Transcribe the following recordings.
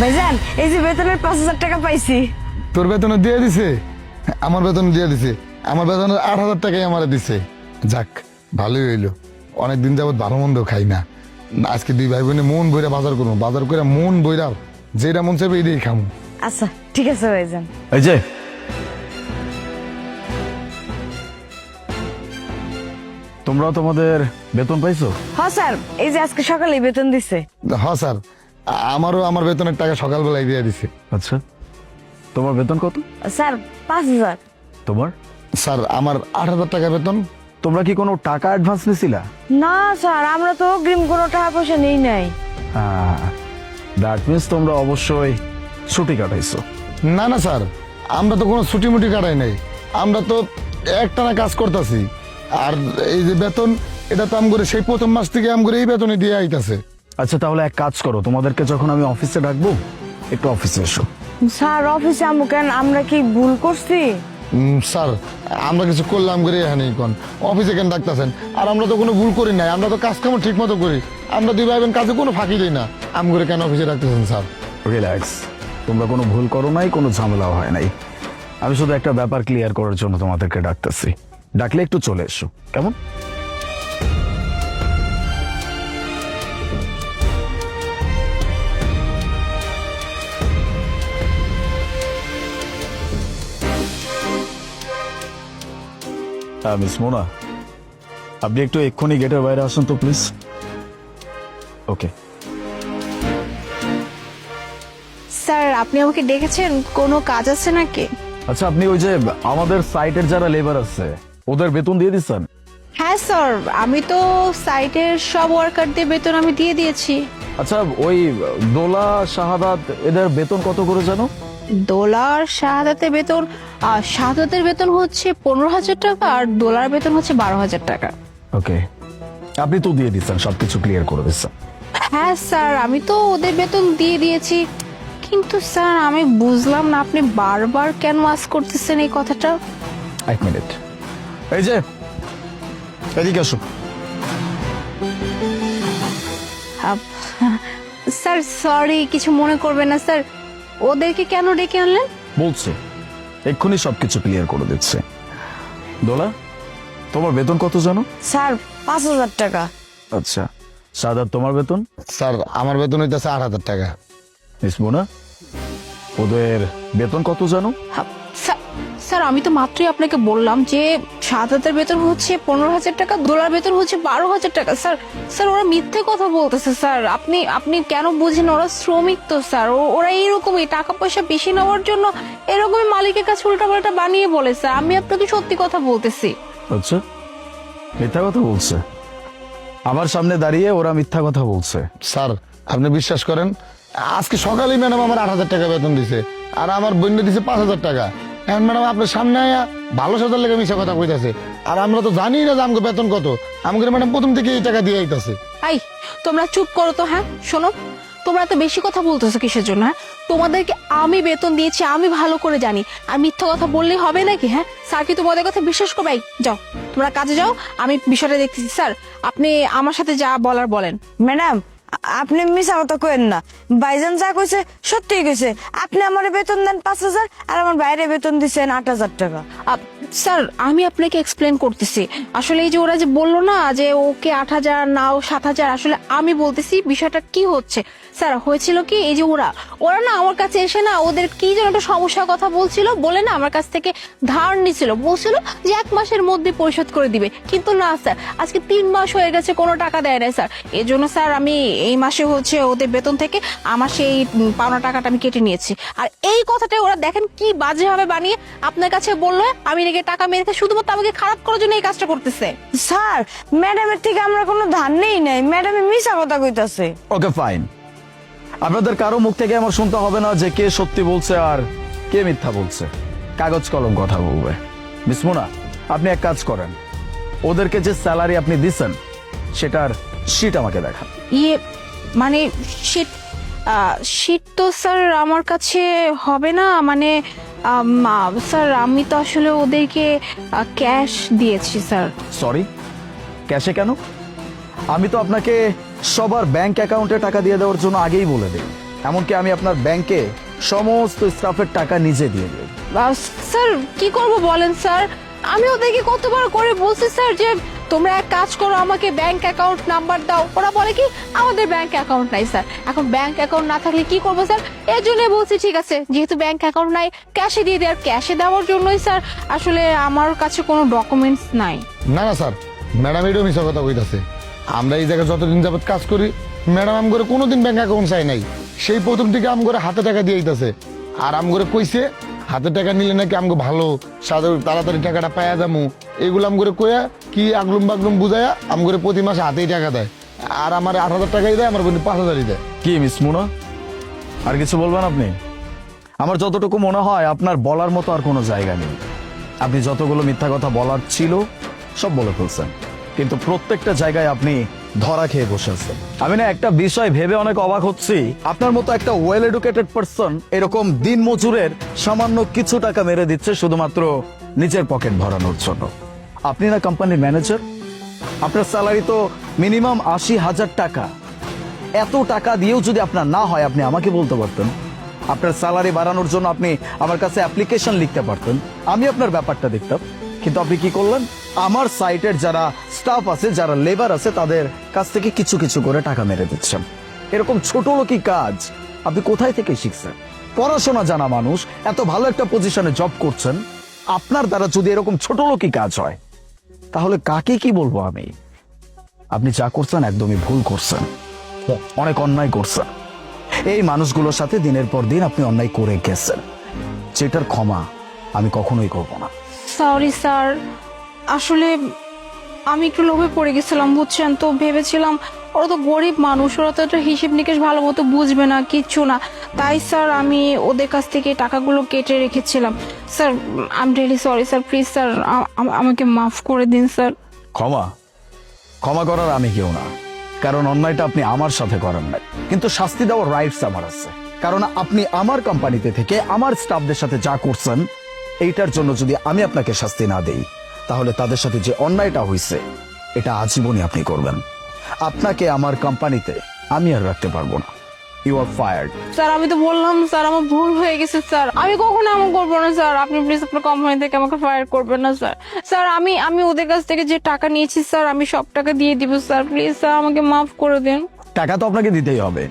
ভাইজান এই যে বেতনের 5,000 টাকা পাইছি। তোর বেতন দিয়ে দিছে, আমার বেতন দিয়ে দিছে। আমার বেতনের 8,000 টাকাই আমারে দিছে। যাক ভালোই হইলো, অনেকদিন যাবত ভালো মন্দ খাই না। আজকে দুই ভাই বোনে মন বইরা বাজার করবো, বাজার করে মন বইরা যেটা মন চাইবে এটাই খামু। আচ্ছা ঠিক আছে ভাইজান। এই যে তোমরা তোমাদের বেতন পাইছো? হ্যাঁ স্যার, এই যে আজকে সকালে বেতন দিছে। হ্যাঁ স্যার, আমারও আমার বেতনের টাকা সকালবেলায় দিয়ে দিছে। আচ্ছা, তোমার বেতন কত? স্যার 5,000। তোমার? স্যার আমার 8,000 টাকা বেতন। তোমরা কি কোনো টাকা অ্যাডভান্স নিছিলা? না স্যার, আমরা তো অগ্রিম কোনো টাকা পয়সা নেই নাই। দ্যাট মিন্স তোমরা অবশ্যই ছুটি কাটাইছো। না না স্যার, আমরা তো কোনো ছুটি মুটি কাটাই নাই, আমরা তো একটানা কাজ করতেছি। আর এই যে বেতন, এটা তো আম করে সেই প্রথম মাস থেকে আম করে এই বেতনে দিয়ে আইতাছে। আচ্ছা তাহলে এক কাজ করো, তোমাদেরকে যখন আমি অফিসে ডাকবো একটু অফিসে এসো। স্যার অফিসে আমু কেন, আমরা কি ভুল করছি? স্যার আমরা কিছু করলাম করে এখানে কোন অফিসে কেন ডাকতেছেন? আর আমরা তো কোনো ভুল করি নাই, আমরা তো কাজ কাম ঠিক মতো করি। আমরা দুই ভাই বোন কাজে কোনো ফাঁকি দিই না, আম করে কেন অফিসে ডাকতেছেন স্যার? রিল্যাক্স, তোমরা কোনো ভুল করো নাই, কোনো ঝামেলাও হয় নাই। আমি শুধু একটা ব্যাপার ক্লিয়ার করার জন্য তোমাদেরকে ডাকতেছি। ডাকলে একটু চলে এসো, কেমন? মিস মোনা, আপনি একটু এক্ষুনি গেটের বাইরে আসুন তো প্লিজ। ওকে। স্যার আপনি আমাকে ডেকেছেন, কোনো কাজ আছে নাকি? আচ্ছা, আপনি ওই যে আমাদের সাইটের যারা লেবার আছে ওদের বেতন দিয়ে দিচ্ছেন? হ্যাঁ স্যার, আমি তো সাইটের সব ওয়ার্কারদের বেতন আমি দিয়ে দিয়েছি। আচ্ছা, ওই দোলা শাহাদাত এদের বেতন কত করে জানো? দোলার শাহাদাতের বেতন, শাহাদাতের বেতন হচ্ছে 15,000 টাকা আর দোলার বেতন হচ্ছে 12,000 টাকা। ওকে, আপনি তো দিয়ে দিচ্ছেন, সবকিছু ক্লিয়ার করে দিচ্ছেন। হ্যাঁ স্যার, আমি তো ওদের বেতন দিয়ে দিয়েছি, কিন্তু স্যার আমি বুঝলাম না আপনি বারবার কেন আস করতেছেন এই কথাটা। এক মিনিট, এই যে এদিকে আসো। স্যার সরি, কিছু মনে করবেন না স্যার, ওদেরকে কেন ডেকে আনলেন? বলছি এক্ষুনি সবকিছু ক্লিয়ার করে দিচ্ছে। দোলা, তোমার বেতন কত জানো? স্যার 5,000 টাকা। আচ্ছা, শাহাদাত তোমার বেতন? স্যার আমার বেতন হইতেছে 8,000 টাকা। মিস মোনা, ওদের বেতন কত জানো? স্যার আমি তো মাত্রই আপনাকে বললাম যে শাহাদাতের বেতন হচ্ছে 15,000 টাকা, দোলার বেতন হচ্ছে 12,000 টাকা। স্যার স্যার ওরা মিথ্যে কথা বলতেছে স্যার, আপনি আপনি কেন বুঝেন? ওরা শ্রমিক তো স্যার, ওরা এইরকমই টাকা পয়সা বেশি নেওয়ার জন্য এরকমই মালিকের কাছে উল্টাপাল্টা বানিয়ে বলে স্যার। আমি আপনাকে সত্যি কথা বলতেছি। আচ্ছা, মিথ্যা কথা বলছে? আমার সামনে দাঁড়িয়ে ওরা মিথ্যা কথা বলছে? স্যার আপনি বিশ্বাস করেন, আজকে সকালেই ম্যাডাম আমার 8,000 টাকা বেতন দিছে, আর আমার বোন দিছে 5,000 টাকা। এখন ম্যাডাম আপনার সামনে আয়া ভালো সাজার লেগে মিশা কথা কইতাছে, আর আমরা তো জানি না যে আমাকে বেতন কত। আমাকে ম্যাডাম প্রথম থেকে এই টাকা দিয়ে আইতাছে। এই তোমরা চুপ করো তো। হ্যাঁ শোনো, তোমরা এত বেশি কথা বলতেছো কিসের জন্য? হ্যাঁ, তোমাদেরকে আমি বেতন দিয়েছি, আমি ভালো করে জানি, আর মিথ্যা কথা বললেই হবে নাকি? হ্যাঁ, স্যার কি তোমাদের কথা বিশ্বাস করবে? যাও তোমরা কাজে যাও, আমি বিষয়টা দেখতেছি। স্যার আপনি আমার সাথে যা বলার বলেন। ম্যাডাম আপনি মিছা কথা কইেন না, ভাইজান যা কইছে সত্যিই কইছে। আপনি আমার বেতন দেন 5,000 আর আমার বাইরে বেতন দিছেন 8,000 টাকা। স্যার আমি আপনাকে এক্সপ্লেন করতেছি। আসলে এই যে ওরা যে বললো না যে ওকে 8,000 না ও 7,000, আসলে আমি বলতেছি বিষয়টা কি হচ্ছে। স্যার হয়েছিল কি, এই যে ওরা ওরা না আমার কাছে এসে না ওদের কি যেন একটা সমস্যার কথা বলছিল, বলে না আমার কাছ থেকে ধার নিছিল, বলছিল যে 1 মাসের মধ্যে পরিশোধ করে দিবে। কিন্তু না স্যার, আজকে 3 মাস হয়ে গেছে, কোনো টাকা দেয় না স্যার। এই জন্য স্যার আমি এই মাসে হচ্ছে ওদের বেতন থেকে আমার সেই পাওনা টাকাটা আমি কেটে নিয়েছি। আর এই কথাটা ওরা দেখেন কি বাজে ভাবে বানিয়ে আপনার কাছে বললো আমি রেখে টাকা মেরে শুধুমাত্র আমাকে খারাপ করার জন্য এই কাজটা করতেছে। স্যার ম্যাডামের থেকে আমরা কোনো ধার নেই নাই, ম্যাডামে মিছা কথা কইতাছে। ওকে ফাইন, আপনাদের কারো মুখ থেকে আমার শুনতে হবে না যে কে সত্যি বলছে আর কে মিথ্যা বলছে। কাগজ কলম কথা বলবে। মিস মোনা, আপনি এক কাজ করেন, ওদেরকে যে স্যালারি আপনি দিচ্ছেন সেটার শিট আমাকে দেখান। ইয়ে মানে শীত শীত তো স্যার আমার কাছে হবে না, মানে স্যার আমি তো আসলে ওদেরকে ক্যাশ দিয়েছি স্যার। সরি, ক্যাশে কেন? আমি তো আপনাকে সবার ব্যাংক অ্যাকাউন্টে টাকা দিয়ে দেওয়ার জন্য আগেই বলে দিই। এমনকি আমি আপনার ব্যাংকে সমস্ত স্টাফের টাকা নিজে দিয়ে দেব। স্যার কি করব বলেন স্যার, আমি ওদেরকে কতবার করে বলছি স্যার যে তোমরা এক কাজ করো, আমাকে ব্যাংক অ্যাকাউন্ট নাম্বার দাও। ওরা বলে কি আমাদের ব্যাংক অ্যাকাউন্ট নাই স্যার। এখন ব্যাংক অ্যাকাউন্ট না থাকলে কি করবো স্যার? এর জন্য বলছি ঠিক আছে, যেহেতু ব্যাংক অ্যাকাউন্ট নাই ক্যাশে দিয়ে দেয়। আর ক্যাশে দেওয়ার জন্যই স্যার আসলে আমার কাছে কোনো ডকুমেন্টস নাই। না না স্যার, ম্যাডাম এটাও মিশা কথা কইতাছে। আমরা এই জায়গায় যতদিন যাবত কাজ করি, ম্যাডাম আম করে কোনোদিন ব্যাংক অ্যাকাউন্ট চাই নাই। সেই প্রথম থেকে আম করে হাতে টাকা দিয়ে দিতেছে। আর আম করে কইছে হাতে টাকা নিলে নাকি আমগো ভালো তাড়াতাড়ি টাকাটা পায়া যামু, এগুলো আম করে কইয়া কি আগলুম বাগলুম বুঝায়া আম করে প্রতি মাসে হাতেই টাকা দেয়। আর আমার 8,000 টাকাই দেয়, আমার বোন 5,000ই দেয়। কি মিস মুনা, আর কিছু বলবেন আপনি? আমার যতটুকু মনে হয় আপনার বলার মতো আর কোনো জায়গা নেই। আপনি যতগুলো মিথ্যা কথা বলার ছিল সব বলে ফেলছেন, কিন্তু প্রত্যেকটা জায়গায় আপনি ধরা খেয়ে বসে আছেন। আমি না একটা বিষয় ভেবে অনেক অবাক হচ্ছি, আপনার মতো একটা ওয়েল এডুকেটেড পারসন এরকম দিন মজুরের সামান্য কিছু টাকা মেরে দিচ্ছে শুধুমাত্র নিজের পকেট ভরানোর জন্য। আপনি না কোম্পানির ম্যানেজার, আপনার স্যালারি তো মিনিমাম 80,000 টাকা। এত টাকা দিয়েও যদি আপনার না হয় আপনি আমাকে বলতে পারতেন। আপনার স্যালারি বাড়ানোর জন্য আপনি আমার কাছে অ্যাপ্লিকেশন লিখতে পারতেন, আমি আপনার ব্যাপারটা দেখতাম। কিন্তু আপনি কি করলেন? আমার সাইটের যারা স্টাফ আছে, যারা লেবার আছে, তাদের কাছ থেকে কিছু কিছু করে টাকা মেরে দিচ্ছেন। এরকম ছোট লোকই কাজ আপনি কোথায় থেকে শিখছেন? পড়াশোনা জানা মানুষ, এত ভালো একটা পজিশনে জব করছেন, আপনার দ্বারা যদি এরকম ছোট লোকই কাজ হয় তাহলে কাকে কি বলবো আমি? আপনি যা করছেন একদমই ভুল করছেন, অনেক অন্যায় করছেন। এই মানুষগুলোর সাথে দিনের পর দিন আপনি অন্যায় করে গেছেন, যেটার ক্ষমা আমি কখনোই করব না। সরি স্যার, আসলে আমি একটু লোভে পড়ে গেছিলাম বুঝছেন, তো ভেবেছিলাম ওরা তো গরিব মানুষ, ওরা তো একটা হিসেব নিকেশ ভালো মতো বুঝবে না, কিচ্ছু না। তাই স্যার আমি ওদের কাছ থেকে টাকাগুলো কেটে রেখেছিলাম। Sir I am really sorry sir, please sir আমাকে মাফ করে দিন স্যার। ক্ষমা করার আমি কেউ না, কারণ অন্যায়টা আপনি আমার সাথে করেন নাই, কিন্তু শাস্তি দেওয়ার রাইটস আমার আছে। কারণ আপনি আমার কোম্পানিতে থেকে আমার স্টাফদের সাথে যা করছেন, এইটার জন্য যদি আমি আপনাকে শাস্তি না দেই তাহলে তাদের সাথে যে অন্যায়টা হয়েছে এটা আজীবনই আপনি করবেন। আপনাকে আমার কোম্পানিতে আমি আর রাখতে পারবো না। You are fired. স্যার আমি তো বললাম স্যার আমার ভুল হয়ে গেছে স্যার, আমি কখনো এমন করবো না স্যার। আপনি প্লিজ আপনার কোম্পানি থেকে আমাকে ফায়ার করবেন না স্যার। স্যার আমি ওদের কাছ থেকে যে টাকা নিয়েছি স্যার আমি সব টাকা দিয়ে দিব স্যার, প্লিজ স্যার আমাকে মাফ করে দিন। টাকা তো আপনাকে দিতেই হবে,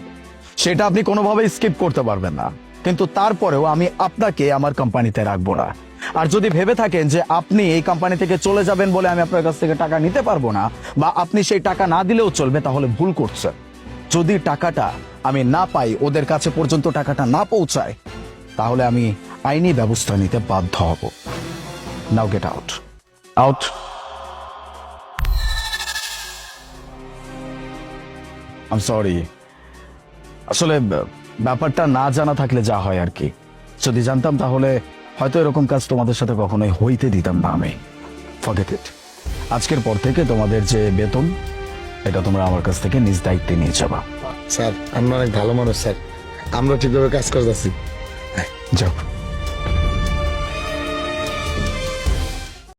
সেটা আপনি কোনোভাবে স্কিপ করতে পারবেন না, কিন্তু তারপরেও আমি আপনাকে আমার কোম্পানিতে রাখবো না। আর যদি ভেবে থাকেন যে আপনি এই কোম্পানি থেকে চলে যাবেন বলে আমি আপনার কাছ থেকে টাকা নিতে পারবো না, বা আপনি সেই টাকা না দিলেও চলবে, তাহলে ভুল করছেন। যদি টাকাটা আমি না পাই, ওদের কাছে পর্যন্ত টাকাটা না পৌঁছায়, তাহলে আমি আইনি ব্যবস্থা নিতে বাধ্য হব। নাও get out. Out. I am sorry, আসলে ব্যাপারটা না জানা থাকলে যা হয় আর কি। যদি জানতাম তাহলে হয়তো এরকম কাজ তোমাদের সাথে কখনোই হইতে দিতাম না আমি। Forget it. আজকের পর থেকে তোমাদের যে বেতন, এটা তোমরা আমার কাছ থেকে নিজ দায়িত্বে নিয়ে যাবা। স্যার আমরা অনেক ভালো মানুষ স্যার, আমরা ঠিকভাবে কাজ করতেছি। যাও।